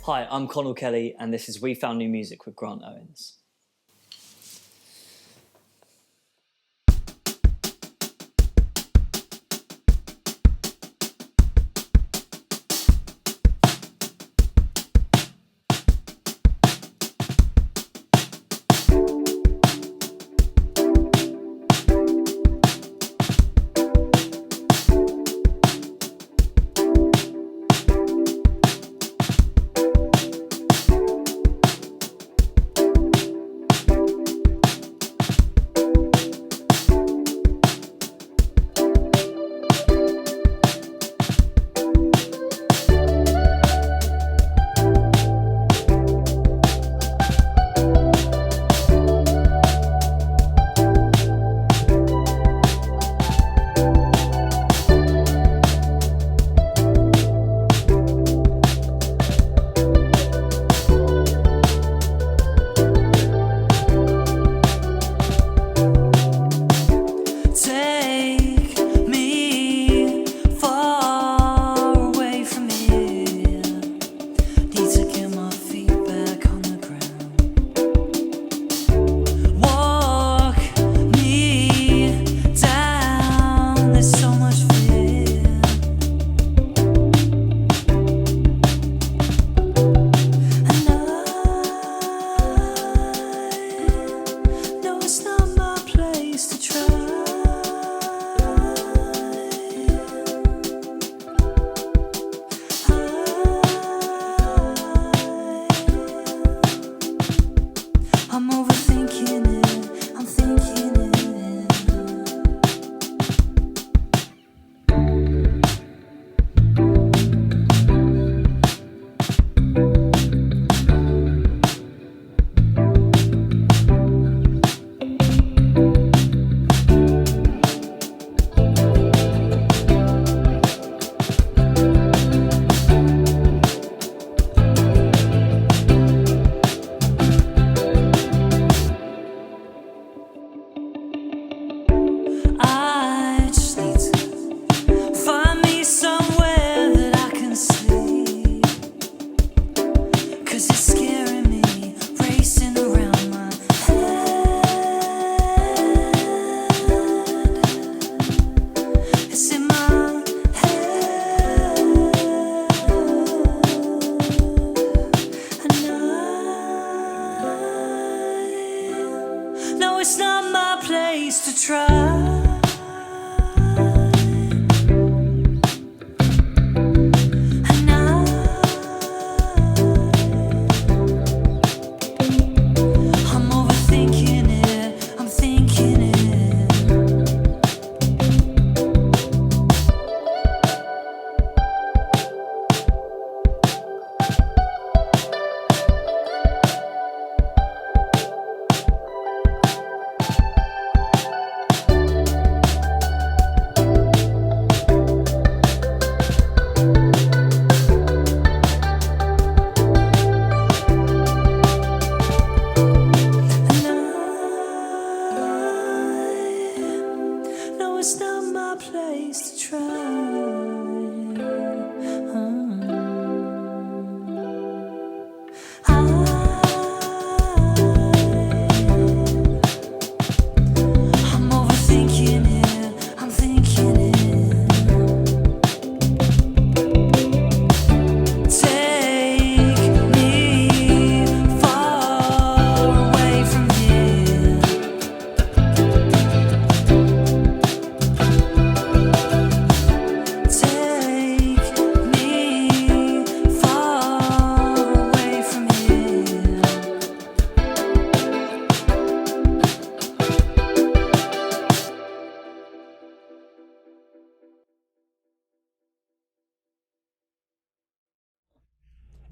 Hi, I'm Conal Kelly, and this is We Found New Music with Grant Owens.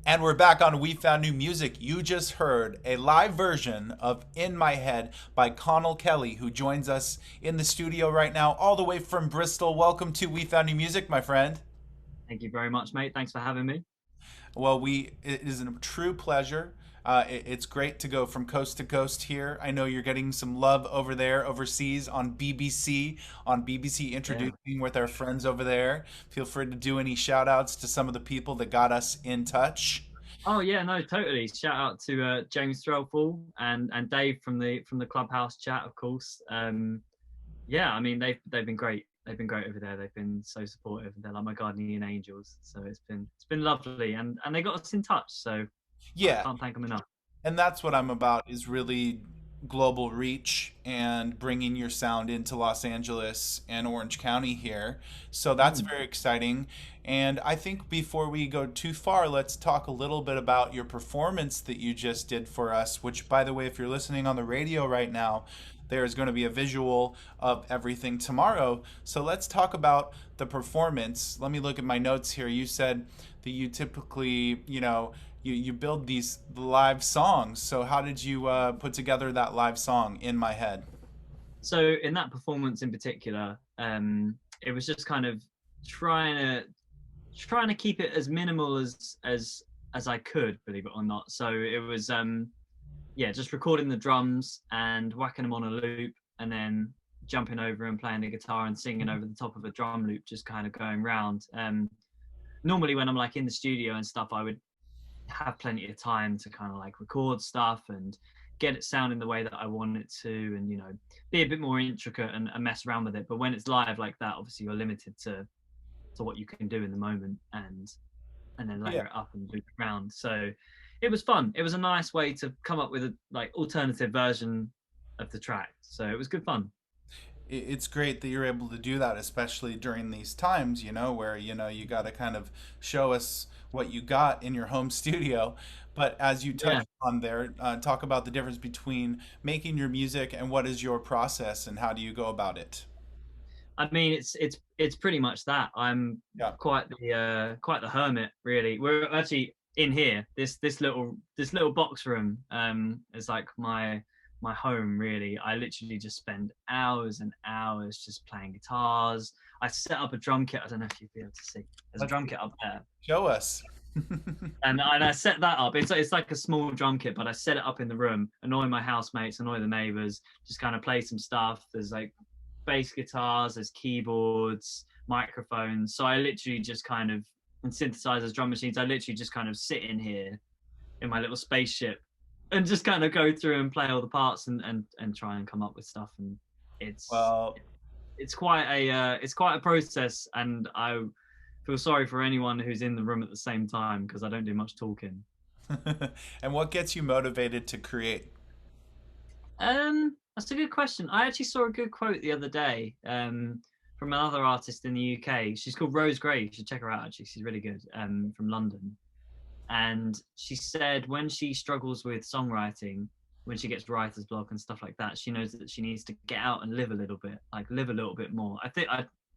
And we're back on We Found New Music. You just heard a live version of In My Head by Conal Kelly, who joins us in the studio right now, all the way from Bristol. Welcome to We Found New Music, my friend. Thank you very much, mate. Thanks for having me. Well, it is a true pleasure. It's great to go from coast to coast here. I know you're getting some love over there, overseas on BBC Introducing with our friends over there. Feel free to do any shout outs to some of the people that got us in touch. Oh yeah, no, totally. Shout out to James Threlfall and Dave from the Clubhouse chat, of course. Yeah, I mean they've been great. They've been great over there. They've been so supportive. They're like my guardian angels. So it's been lovely, and they got us in touch. So I Yeah, can't thank them enough. and that's what I'm about, is really global reach and bringing your sound into Los Angeles and Orange County here. So that's Mm. very exciting. And I think before we go too far, let's talk a little bit about your performance that you just did for us, which, by the way, if you're listening on the radio right now, there is going to be a visual of everything tomorrow. So let's talk about the performance. Let me look at my notes here. You said that you typically, you build these live songs. So how did you put together that live song, In My Head? So in that performance in particular, it was just kind of trying to trying to keep it as minimal as I could, believe it or not. So it was yeah, just recording the drums and whacking them on a loop, and then jumping over and playing the guitar and singing over the top of a drum loop, just kind of going round. Normally when I'm like in the studio and stuff, I would have plenty of time to kind of like record stuff and get it sounding the way that I want it to, and be a bit more intricate and mess around with it. But when it's live like that, obviously you're limited to what you can do in the moment, and then Yeah. layer it up and loop it around. So it was fun. It was a nice way to come up with a like alternative version of the track. So it was good fun. It's great that you're able to do that, especially during these times, where, you got to kind of show us what you got in your home studio. But as you Yeah. touched on there, talk about the difference between making your music and what is your process and how do you go about it? I mean, it's pretty much that. I'm Yeah. quite the hermit, really. We're actually in here. This little box room is like my home, really. I literally just spend hours and hours just playing guitars. I set up a drum kit. I don't know if you'd be able to see. There's a Let's drum kit up there, show us. and I set that up. It's like a small drum kit, but I set it up in the room, annoy my housemates, annoy the neighbors, just kind of play some stuff. There's like bass guitars, there's keyboards, microphones. So I literally just kind of, and synthesizers, drum machines. I literally just kind of sit in here in my little spaceship and just kind of go through and play all the parts and try and come up with stuff. And it's Well, it's quite a process, and I feel sorry for anyone who's in the room at the same time because I don't do much talking. and what gets you motivated to create? That's a good question. I actually saw a good quote the other day from another artist in the UK. She's called Rose Gray. You should check her out. Actually, she's really good. From London, and she said when she struggles with songwriting, when she gets writer's block and stuff like that, she knows that she needs to get out and live a little bit, like live a little bit more. I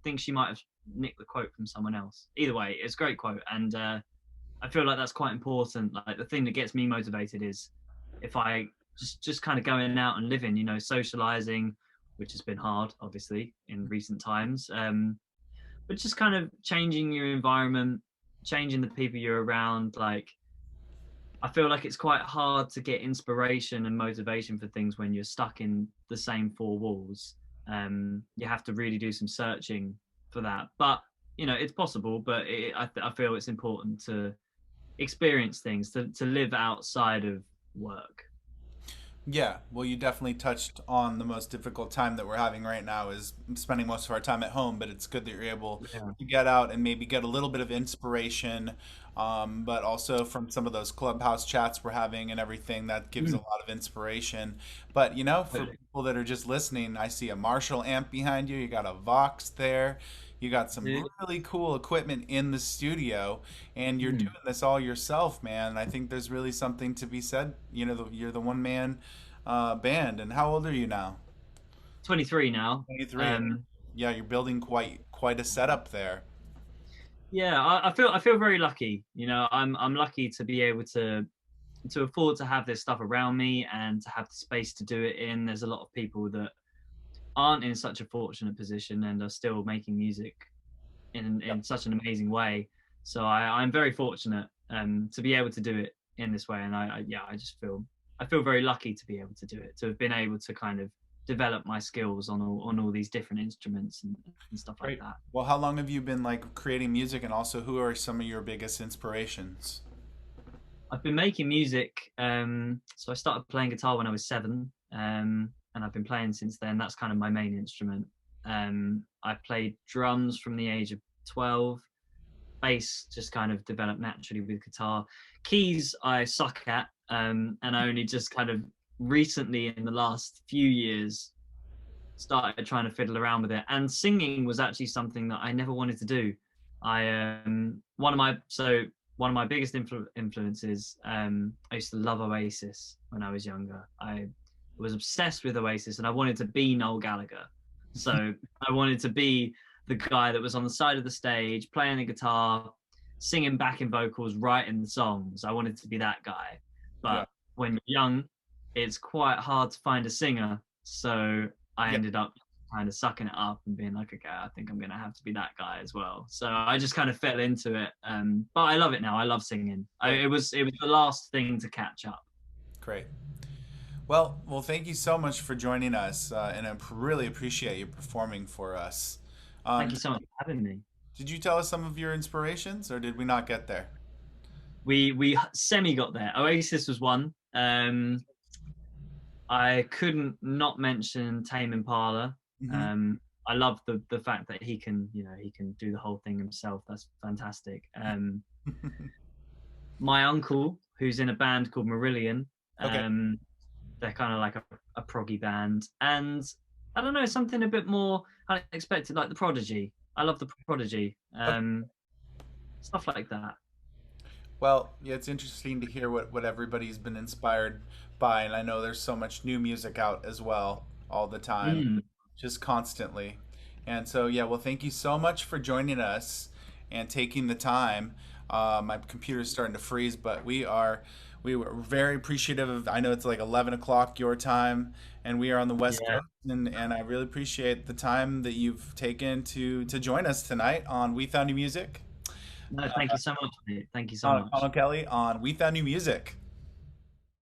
think she might have nicked the quote from someone else. Either way, it's a great quote, and I feel like that's quite important. Like the thing that gets me motivated is if I just kind of going out and living, socializing, which has been hard, obviously, in recent times. But just kind of changing your environment, changing the people you're around. Like I feel like it's quite hard to get inspiration and motivation for things when you're stuck in the same four walls. You have to really do some searching for that. But it's possible. But I feel it's important to experience things, to live outside of work. Yeah, well, you definitely touched on the most difficult time that we're having right now is spending most of our time at home, but it's good that you're able Yeah. to get out and maybe get a little bit of inspiration, but also from some of those clubhouse chats we're having and everything, that gives a Mm, lot of inspiration. But, for totally. people that are just listening, I see a Marshall amp behind you, you got a Vox there, you got some Yeah. really cool equipment in the studio, and you're Mm. doing this all yourself, man. I think there's really something to be said. You're the one man band. And how old are you now? 23 now. 23. And Um, yeah, you're building quite a setup there. yeah, I feel very lucky. I'm lucky to be able to afford to have this stuff around me and to have the space to do it in. There's a lot of people that aren't in such a fortunate position and are still making music in such an amazing way. So I'm very fortunate to be able to do it in this way, and yeah, I feel very lucky to be able to do it, to have been able to kind of develop my skills on all these different instruments and stuff like Great. that. Well, how long have you been like creating music, and also who are some of your biggest inspirations? I've been making music. So I started playing guitar when I was 7, and I've been playing since then. That's kind of my main instrument. I played drums from the age of 12. Bass just kind of developed naturally with guitar. Keys I suck at, and I only just kind of recently, in the last few years, started trying to fiddle around with it. And singing was actually something that I never wanted to do. I one of my biggest influences. I used to love Oasis when I was younger. I was obsessed with Oasis, and I wanted to be Noel Gallagher. So I wanted to be the guy that was on the side of the stage, playing the guitar, singing backing vocals, writing the songs. I wanted to be that guy. Yeah. But when you're young, it's quite hard to find a singer. So I Yeah. ended up kind of sucking it up and being like, okay, I think I'm going to have to be that guy as well. So I just kind of fell into it. But I love it now. I love singing. It was the last thing to catch up. Great. Well, thank you so much for joining us, and I really appreciate you performing for us. Thank you so much for having me. Did you tell us some of your inspirations, or did we not get there? We semi got there. Oasis was one. I couldn't not mention Tame Impala. Hmm. I love the fact that he can do the whole thing himself. That's fantastic. My uncle, who's in a band called Marillion, Okay. they're kind of like a proggy band, and I don't know, something a bit more unexpected, like the Prodigy. I love the Prodigy. Stuff like that. Well, yeah, it's interesting to hear what everybody's been inspired by, and I know there's so much new music out as well all the time, Mm, just constantly. And so, yeah, well, thank you so much for joining us and taking the time. My computer's starting to freeze, but we were very appreciative of. I know it's like 11 o'clock your time, and we are on the West yeah. Coast, and I really appreciate the time that you've taken to join us tonight on We Found New Music. No, thank you so much, mate. Thank you so Connell much. Kelly on We Found New Music.